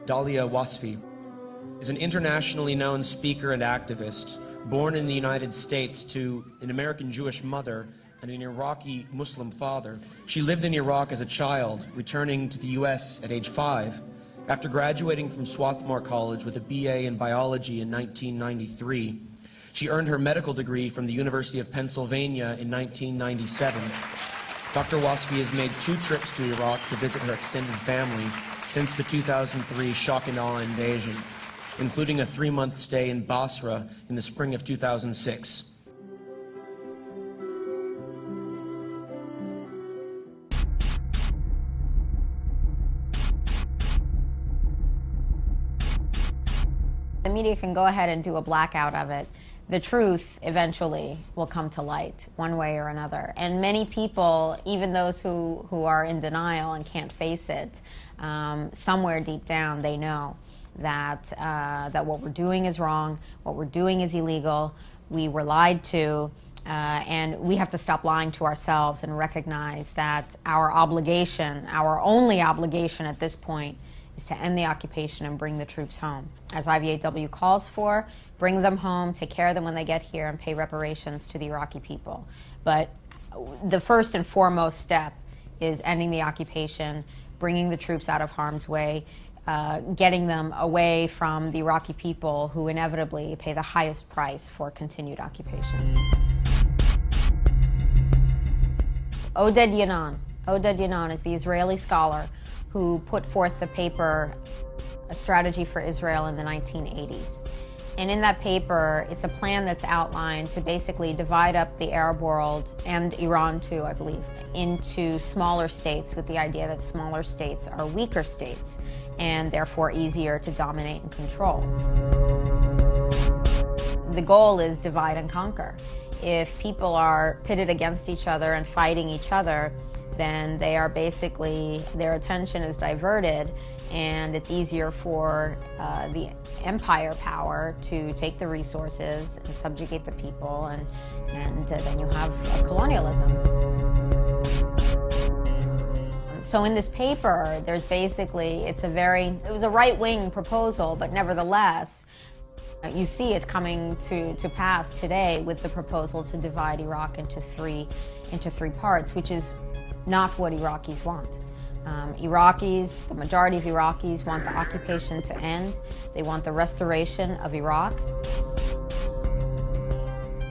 Dahlia Wasfi, is an internationally known speaker and activist, born in the United States to an American Jewish mother and an Iraqi Muslim father. She lived in Iraq as a child, returning to the U.S. at age 5. After graduating from Swarthmore College with a BA in biology in 1993, she earned her medical degree from the University of Pennsylvania in 1997. Dr. Wasfi has made 2 trips to Iraq to visit her extended family since the 2003 shock and awe invasion, including a 3-month stay in Basra in the spring of 2006. The media can go ahead and do a blackout of it. The truth eventually will come to light, one way or another. And many people, even those who are in denial and can't face it, somewhere deep down they know that, that what we're doing is wrong, what we're doing is illegal, we were lied to, and we have to stop lying to ourselves and recognize that our obligation, our only obligation at this point, is to end the occupation and bring the troops home. As IVAW calls for, bring them home, take care of them when they get here, and pay reparations to the Iraqi people. But the first and foremost step is ending the occupation, bringing the troops out of harm's way, getting them away from the Iraqi people who inevitably pay the highest price for continued occupation. Oded Yanon is the Israeli scholar who put forth the paper, A Strategy for Israel in the 1980s. And in that paper, it's a plan that's outlined to basically divide up the Arab world, and Iran too, I believe, into smaller states with the idea that smaller states are weaker states and therefore easier to dominate and control. The goal is divide and conquer. If people are pitted against each other and fighting each other, then they are basically, their attention is diverted, and it's easier for the empire power to take the resources and subjugate the people, and then you have colonialism. So in this paper, there's basically, it was a right-wing proposal, but nevertheless, you see it's coming to pass today with the proposal to divide Iraq into three parts, which is not what Iraqis want. Iraqis, the majority of Iraqis want the occupation to end. They want the restoration of Iraq.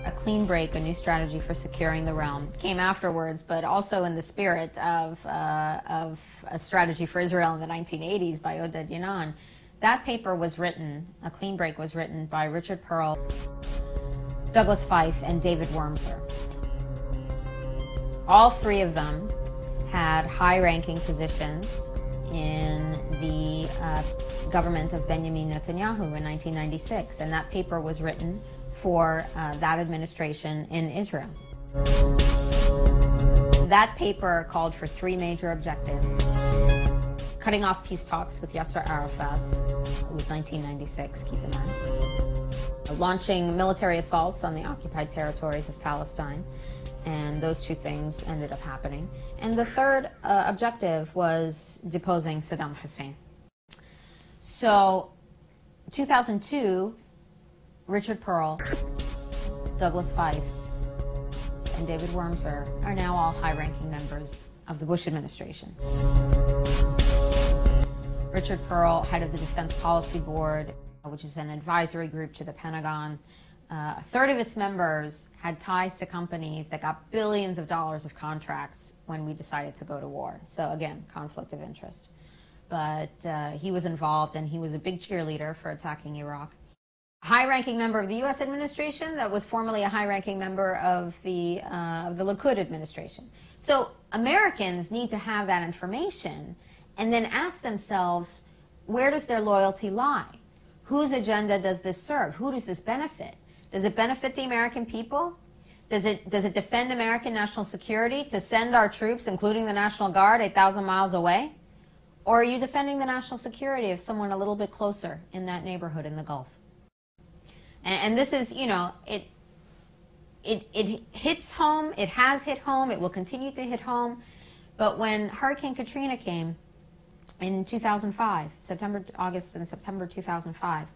A clean break, a new strategy for securing the realm, came afterwards, but also in the spirit of A Strategy for Israel in the 1980s by Oded Yanon. That paper was written, A Clean Break was written by Richard Pearl, Douglas Feith, and David Wormser. All 3 of them had high-ranking positions in the government of Benjamin Netanyahu in 1996, and that paper was written for that administration in Israel. That paper called for 3 major objectives: cutting off peace talks with Yasser Arafat, it was 1996, keep in mind, launching military assaults on the occupied territories of Palestine, and those 2 things ended up happening. And the third objective was deposing Saddam Hussein. So, 2002, Richard Pearl, Douglas Feith, and David Wormser are now all high-ranking members of the Bush administration. Richard Pearl, head of the Defense Policy Board, which is an advisory group to the Pentagon. A third of its members had ties to companies that got billions of dollars of contracts when we decided to go to war. So again, conflict of interest. But he was involved, and he was a big cheerleader for attacking Iraq. A high-ranking member of the U.S. administration that was formerly a high-ranking member of the Likud administration. So Americans need to have that information and then ask themselves, where does their loyalty lie? Whose agenda does this serve? Who does this benefit? Does it benefit the American people? Does it defend American national security to send our troops, including the National Guard, 8,000 miles away? Or are you defending the national security of someone a little bit closer in that neighborhood in the Gulf? And this is, you know, it hits home, it has hit home, it will continue to hit home. But when Hurricane Katrina came, in 2005, August and September 2005,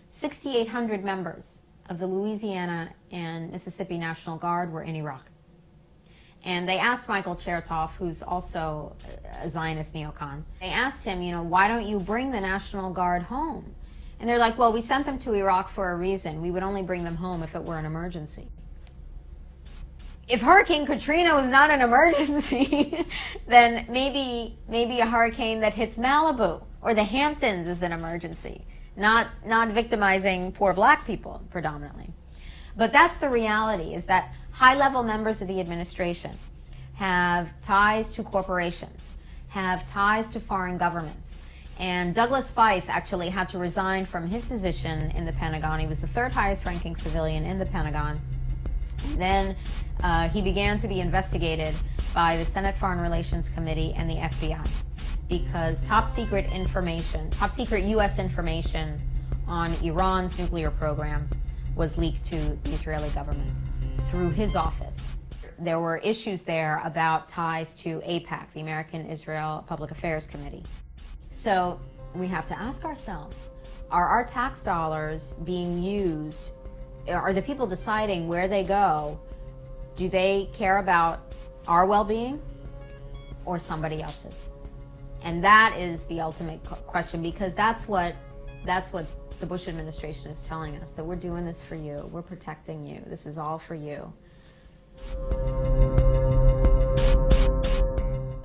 6,800 members of the Louisiana and Mississippi National Guard were in Iraq. And they asked Michael Chertoff, who's also a Zionist neocon, they asked him, you know, why don't you bring the National Guard home? And they're like, well, we sent them to Iraq for a reason. We would only bring them home if it were an emergency. If Hurricane Katrina was not an emergency, then maybe a hurricane that hits Malibu or the Hamptons is an emergency, not victimizing poor black people predominantly. But that's the reality, is that high-level members of the administration have ties to corporations, have ties to foreign governments. And Douglas Feith actually had to resign from his position in the Pentagon. He was the third highest ranking civilian in the Pentagon. And then he began to be investigated by the Senate Foreign Relations Committee and the FBI because top secret U.S. information on Iran's nuclear program was leaked to the Israeli government through his office. There were issues there about ties to AIPAC, the American-Israel Public Affairs Committee. So we have to ask ourselves, are our tax dollars being used? Are the people deciding where they go? Do they care about our well-being or somebody else's? And that is the ultimate question, because that's what the Bush administration is telling us, that we're doing this for you, we're protecting you, this is all for you.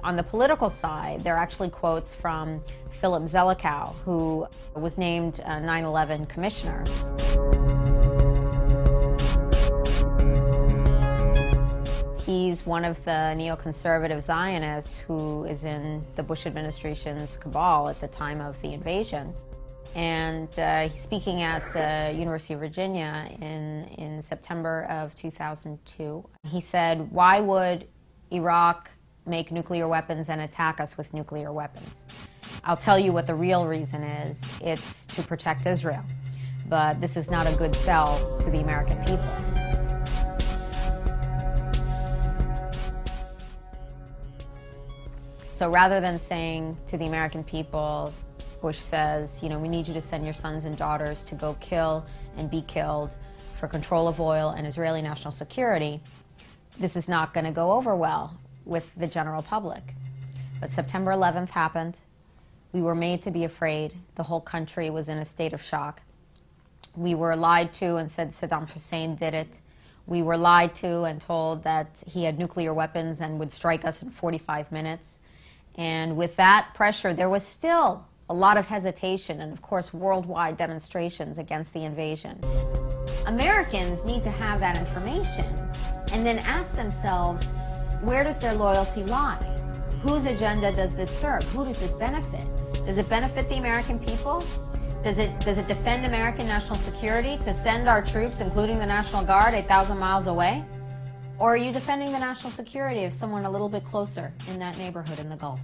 On the political side, there are actually quotes from Philip Zelikow, who was named 9/11 commissioner. He's one of the neoconservative Zionists who is in the Bush administration's cabal at the time of the invasion. And he's speaking at University of Virginia in September of 2002. He said, why would Iraq make nuclear weapons and attack us with nuclear weapons? I'll tell you what the real reason is. It's to protect Israel. But this is not a good sell to the American people. So rather than saying to the American people, Bush says, you know, we need you to send your sons and daughters to go kill and be killed for control of oil and Israeli national security, this is not going to go over well with the general public. But September 11th happened. We were made to be afraid. The whole country was in a state of shock. We were lied to and said Saddam Hussein did it. We were lied to and told that he had nuclear weapons and would strike us in 45 minutes. And with that pressure, there was still a lot of hesitation and, of course, worldwide demonstrations against the invasion. Americans need to have that information and then ask themselves, where does their loyalty lie? Whose agenda does this serve? Who does this benefit? Does it benefit the American people? Does it defend American national security to send our troops, including the National Guard, 8,000 miles away? Or are you defending the national security of someone a little bit closer in that neighborhood in the Gulf?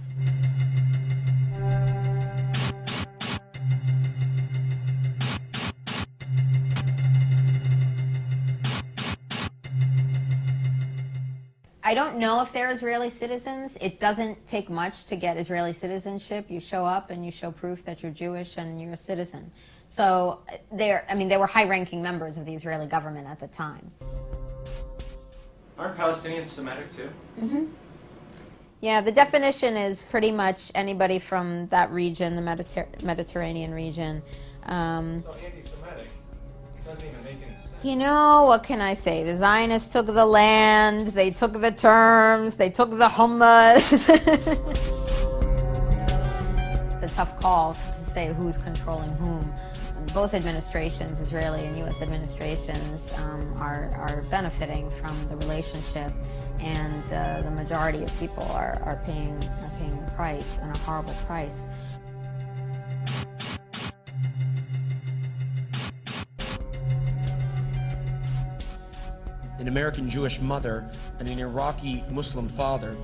I don't know if they're Israeli citizens. It doesn't take much to get Israeli citizenship. You show up and you show proof that you're Jewish and you're a citizen. So they were high-ranking members of the Israeli government at the time. Aren't Palestinians Semitic too? Mm-hmm. Yeah, the definition is pretty much anybody from that region, the Mediterranean region. So anti-Semitic doesn't even make any sense. You know, what can I say? The Zionists took the land, they took the terms, they took the hummus. It's a tough call to say who's controlling whom. Both administrations, Israeli and U.S. administrations, are benefiting from the relationship, and the majority of people are paying the price, and a horrible price. An American Jewish mother and an Iraqi Muslim father